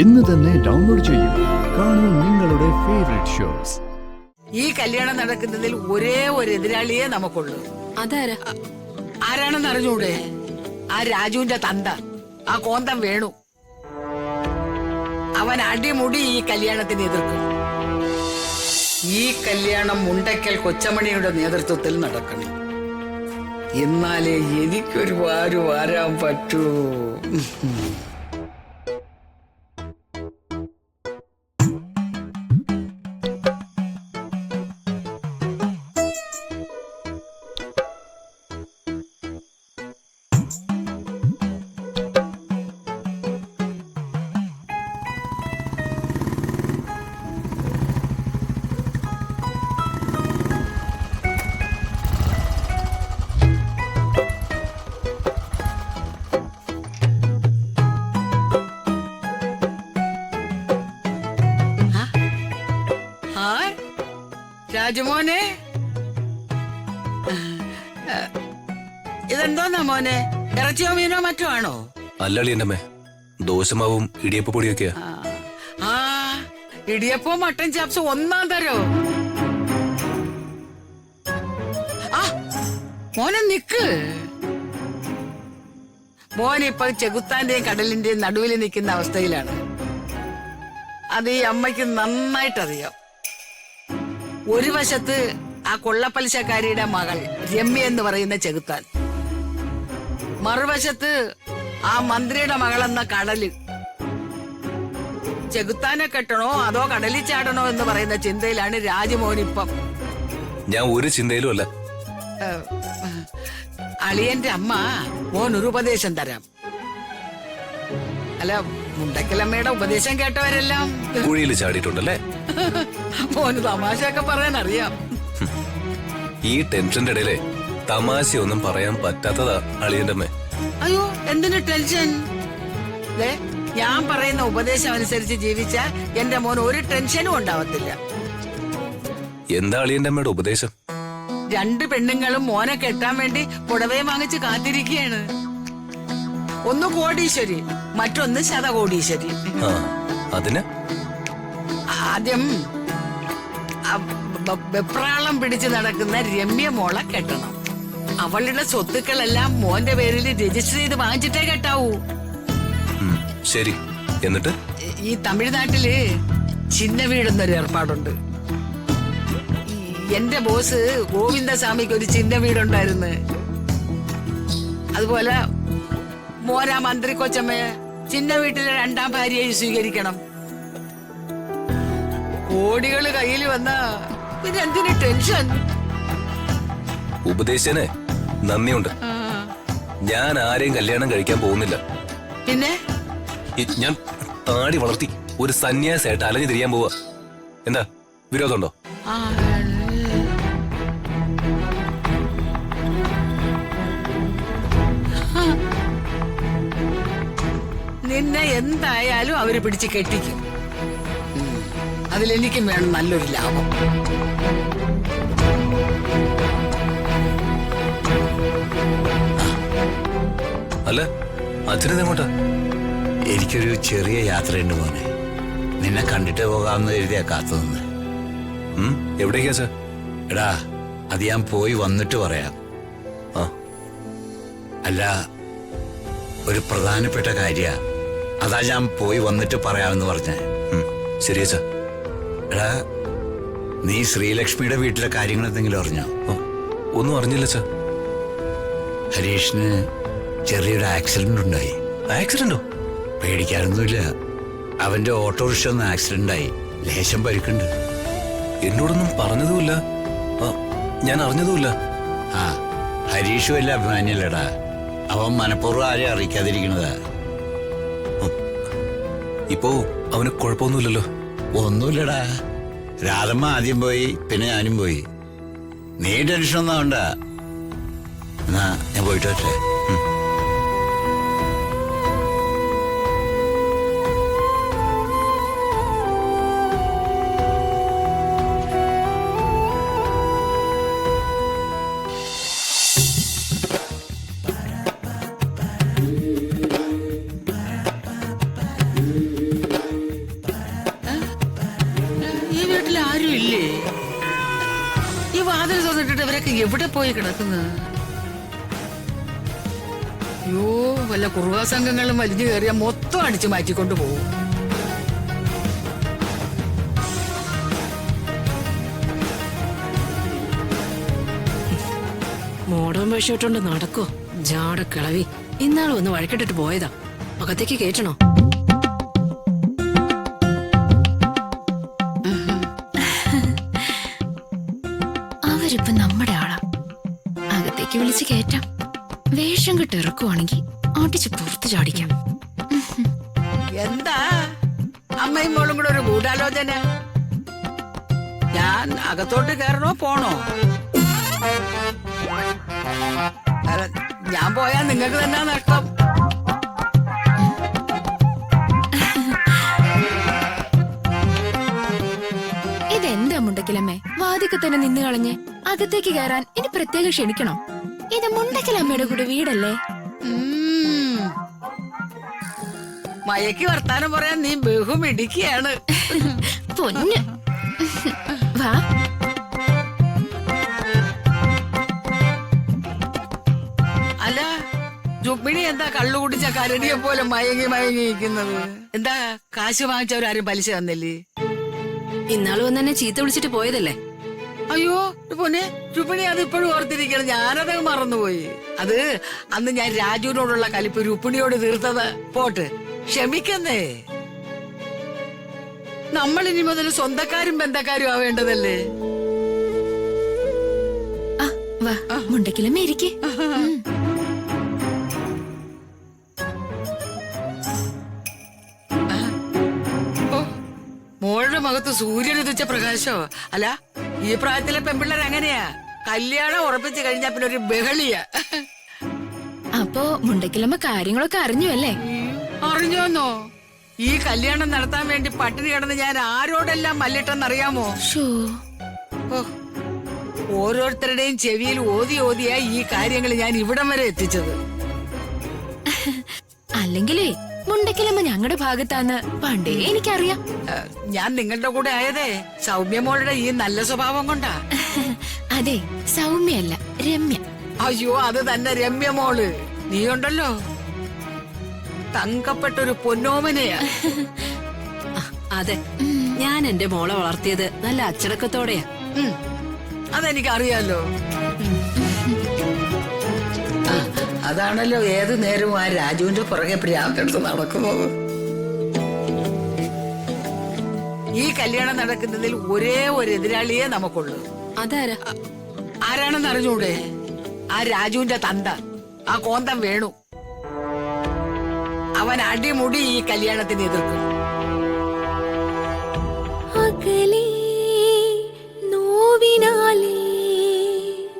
ഇന്ന് തന്നെ ഡൗൺലോഡ് ചെയ്യൂ. കാണൂ നിങ്ങളുടെ ഫേവറേറ്റ് ഷോസ്. ഈ കല്യാണം നടക്കുന്നതിൽ ഒരേ ഒരു എതിരാളിയെ നമുക്കുള്ളൂ. അതാരാ? ആരാണെന്ന് അറിഞ്ഞൂടെ? ആ രാജുവിന്റെ തന്ത, ആ കോന്തം വേണു. അവൻ അടിമുടി ഈ കല്യാണത്തിന് എതിർക്കും. ഈ കല്യാണം മുണ്ടയ്ക്കൽ കൊച്ചമണിയുടെ നേതൃത്വത്തിൽ നടക്കണം. എന്നാലേ എനിക്കൊരു വാരാൻ പറ്റൂ. രാജുമോനെ, ഇതെന്തോന്നാ മോനെ? ഇറച്ചിയോ മീനോ മറ്റോ ആണോ? അല്ലളി എന്റെ അമ്മേ, ദോശമാവും ഇടിയപ്പ പൊടിയൊക്കെയാ. ആ, ഇടിയപ്പോ മട്ടൻ ചാപ്സ് ഒന്നാം തരോ? ആ മോനെ നിക്ക്. മോനിപ്പൊ ചെകുത്താന്റെയും കടലിന്റെയും നടുവിൽ നിൽക്കുന്ന അവസ്ഥയിലാണ്. അത് ഈ അമ്മയ്ക്ക് നന്നായിട്ടറിയാം. ഒരു വശത്ത് ആ കൊള്ളപ്പലിശക്കാരിയുടെ മകൾ രമ്യ എന്ന് പറയുന്ന ചെകുത്താൻ, മറുവശത്ത് ആ മന്ത്രിയുടെ മകളെന്ന കടല്. ചെകുത്താനെ കെട്ടണോ അതോ കടലിൽ ചാടണോ എന്ന് പറയുന്ന ചിന്തയിലാണ് രാജമോനിപ്പം. ഞാൻ ഒരു ചിന്തയിലും അല്ല. അളിയന്റെ അമ്മ മോനൊരു ഉപദേശം തരാം. അല്ല, മുണ്ടക്കലമ്മയുടെ ഉപദേശം കേട്ടവരെല്ലാം കുഴിയിൽ ചാടിയിട്ടുണ്ടല്ലേ? മോന് തമാശയൊക്കെ പറയാൻ അറിയാം. ഈ ടെൻഷന്റെ ഇടയിലെ തമാശയൊന്നും പറയാൻ പറ്റാത്തതാ അളിയന്റെ അമ്മേ. അയ്യോ, എന്തിനു ടെൻഷൻ? ഞാൻ പറയുന്ന ഉപദേശം അനുസരിച്ച് ജീവിച്ച എന്റെ മോൻ ഒരു ടെൻഷനും ഉണ്ടാവത്തില്ല. എന്താ അളിയന്റെ അമ്മയുടെ ഉപദേശം? 2 പെണ്ണുങ്ങളും മോനെ കെട്ടാൻ വേണ്ടി പുടവയും വാങ്ങിച്ച് കാത്തിരിക്കുകയാണ്. ഒന്ന് കോടീശ്വരി, മറ്റൊന്ന് ശതകോടീശ്വരി. അതിന് ആദ്യം വെപ്രാളം പിടിച്ച് നടക്കുന്ന രമ്യ മോളെ കെട്ടണം. അവളുടെ സ്വത്തുക്കളെല്ലാം മോന്റെ പേരിൽ രജിസ്റ്റർ ചെയ്ത് വാങ്ങിച്ചിട്ടേ കെട്ടാവൂ. ശരി, എന്നിട്ട് ഈ തമിഴ്നാട്ടില് ചിന്ന വീടെന്നൊരു ഏർപ്പാടുണ്ട്. എന്റെ ബോസ് ഗോവിന്ദസ്വാമിക്ക് ഒരു ചിന്ന വീടുണ്ടായിരുന്നു. അതുപോലെ മോരാ മന്ത്രി കൊച്ചമ്മയെ ചിന്ന വീട്ടിലെ 2ാം ഭാര്യയായി സ്വീകരിക്കണം. കോടികള് കയ്യിൽ വന്ന പിന്നെ എന്തിന് ടെൻഷൻ? ഉപദേശനെ നന്ദിയുണ്ട്. ഞാൻ ആരെയും കല്യാണം കഴിക്കാൻ പോകുന്നില്ല. പിന്നെ ഞാൻ താടി വളർത്തി ഒരു സന്യാസായിട്ട് അലഞ്ഞു തിരിയാൻ പോവാ. എന്താ വിരോധമുണ്ടോ? നിന്നെ എന്തായാലും അവര് പിടിച്ച് കെട്ടിക്കും. അതിലെനിക്കും വേണം നല്ലൊരു ലാഭം. അല്ല, അച്ഛനെങ്ങോട്ടാ? എനിക്കൊരു ചെറിയ യാത്രയുണ്ട് മോനെ. നിന്നെ കണ്ടിട്ട് പോകാമെന്ന് കരുതിയാ കാത്തു നിന്ന്. എവിടേക്കാ സാർ? എടാ, അത് ഞാൻ പോയി വന്നിട്ട് പറയാം. അല്ല, ഒരു പ്രധാനപ്പെട്ട കാര്യ, അതാ ഞാൻ പോയി വന്നിട്ട് പറയാമെന്ന് പറഞ്ഞേ. ശരിയാ സാർ. എടാ, നീ ശ്രീലക്ഷ്മിയുടെ വീട്ടിലെ കാര്യങ്ങൾ എന്തെങ്കിലും അറിഞ്ഞോ? ഒന്നും അറിഞ്ഞില്ല സാർ. ഹരീഷിന് ചെറിയൊരു ആക്സിഡന്റ് ഉണ്ടായി. ആക്സിഡന്റോ? പേടിക്കാനൊന്നുമില്ല. അവന്റെ ഓട്ടോറിക്ഷ ഒന്ന് ആക്സിഡന്റ് ആയി. ലേശം പരിക്കുണ്ട്. എന്നോടൊന്നും പറഞ്ഞതുമില്ല, ഞാൻ അറിഞ്ഞതുമില്ല. ആ, ഹരീഷ് വലിയ അഭിമാനിയല്ലടാ. അവൻ മനഃപൂർവ്വം ആരെയും അറിയിക്കാതിരിക്കണതാ. ഇപ്പോ അവന് കുഴപ്പമൊന്നുമില്ലല്ലോ? ഒന്നുമില്ലടാ. രാധമ്മ ആദ്യം പോയി, പിന്നെ ഞാനും പോയി. നീ ടെൻഷനൊന്നും ആവണ്ട. എന്നാ ഞാൻ പോയിട്ട് വരട്ടെ. വാതിൽ തുറന്നിട്ടിട്ട് ഇവരൊക്കെ എവിടെ പോയി കിടക്കുന്നു? അയ്യോ, വല്ല കുറുവാ സംഘങ്ങളും വലിഞ്ഞു കയറിയ മൊത്തം അടിച്ചു മാറ്റിക്കൊണ്ട് പോകും. മോഡേൺ വേഷോട്ടോണ്ട് നടക്കോ ജാട കിളവി. ഇന്നാളും ഒന്ന് വഴക്കിട്ടിട്ട് പോയതാ. അകത്തേക്ക് കേട്ടണോ? അവരിപ്പോ നമ്മുടെ ആളാ. അകത്തേക്ക് വിളിച്ച് കേറ്റാം. വേഷം കെട്ട് ഇറക്കുവാണെങ്കിൽ ആട്ടിച്ച് പുറത്ത് ചാടിക്കാം. എന്താ അമ്മയും മോളും കൂടെ ഒരു ഗൂഢാലോചന? ഞാൻ അകത്തോട്ട് കയറണോ പോണോ? അല്ല, ഞാൻ പോയാ നിങ്ങൾക്ക് തന്നെ നഷ്ടം. ഇതെന്താ മുണ്ടക്കിലമ്മേ വാതിക്ക് തന്നെ നിന്ന് കളഞ്ഞ് അകത്തേക്ക് കയറാൻ ഇനി പ്രത്യേകം ക്ഷണിക്കണോ? ഇത് മുണ്ടക്കിലമ്മയുടെ കൂടെ വീടല്ലേ? മയക്ക് വർത്താനം പറയാൻ നീ ബഹുമിടിക്കുകയാണ്. പൊന്ന് വാ. അല്ല, രുക്മിണി എന്താ കള്ളു കുടിച്ച കരടിയെ പോലെ മയങ്ങി മയങ്ങിയിരിക്കുന്നത്? എന്താ കാശ് വാങ്ങിച്ചവരാരും പലിശ തന്നില്ലേ? ഇന്നാളും വന്ന് എന്നെ ചീത്ത വിളിച്ചിട്ട് പോയതല്ലേ? അയ്യോ പൊന്നെ, രുക്മിണി അത് ഇപ്പോഴും ഓർത്തിരിക്കണം. ഞാനത് മറന്നുപോയി. അത് അന്ന് ഞാൻ രാജുവിനോടുള്ള കലിപ്പ് രുക്മിണിയോട് തീർത്തത്. പോട്ട്, ക്ഷമിക്കുന്നേ. നമ്മൾ ഇനി മുതൽ സ്വന്തക്കാരും ബന്ധക്കാരും ആവേണ്ടതല്ലേ? ആ വാ മുണ്ടക്കിലമ്മ ഇരിക്കേ. മോളുടെ മുഖത്ത് സൂര്യൻ ഉദിച്ച പ്രകാശോ? അല്ല, ഈ പ്രായത്തിലെ പെൺപിള്ളേർ അങ്ങനെയാ. കല്യാണം ഉറപ്പിച്ചു കഴിഞ്ഞാ പിന്നെ ഒരു ബഹളിയാ. അപ്പോ മുണ്ടക്കിലമ്മ കാര്യങ്ങളൊക്കെ അറിഞ്ഞു അല്ലേ? അറിഞ്ഞോന്നോ? ഈ കല്യാണം നടത്താൻ വേണ്ടി പട്ടിണി കിടന്ന് ഞാൻ ആരോടെല്ലാം മല്ലിട്ടെന്നറിയാമോ? ഷോ, ഓ, ഓരോരുത്തരുടെയും ചെവിയിൽ ഓതി ഓതിയാ ഈ കാര്യങ്ങൾ ഞാൻ ഇവിടം വരെ എത്തിച്ചത്. അല്ലെങ്കിലേ മുണ്ടക്കിലമ്മ ഞങ്ങളുടെ ഭാഗത്താന്ന് പണ്ടേ എനിക്കറിയാം. ഞാൻ നിങ്ങളുടെ കൂടെ ആയതേ സൗമ്യമോളുടെ ഈ നല്ല സ്വഭാവം കൊണ്ടാ. അതെ, സൗമ്യല്ല രമ്യ. അയ്യോ, അത് തന്നെ രമ്യമോള്. നീയുണ്ടല്ലോ, തങ്കപ്പെട്ടൊരു പൊന്നോമനയാ. അതെ, ഞാൻ എന്റെ മോളെ വളർത്തിയത് നല്ല അച്ചടക്കത്തോടെയാ. അതെനിക്കറിയാലോ. അതാണല്ലോ ഏത് നേരവും ആ രാജുവിന്റെ പുറകെ പ്രാന്തെടുത്ത് നടക്കുന്നത്. ഈ കല്യാണം നടക്കുന്നതിൽ ഒരേ ഒരു എതിരാളിയെ നമുക്കുള്ളൂ. അതാരാ? ആരാണെന്ന് അറിഞ്ഞൂടെ? ആ രാജുവിന്റെ തന്ത, ആ കോന്തം വേണു. അവൻ അടിമുടി ഈ കല്യാണത്തിന് എതിർക്കും.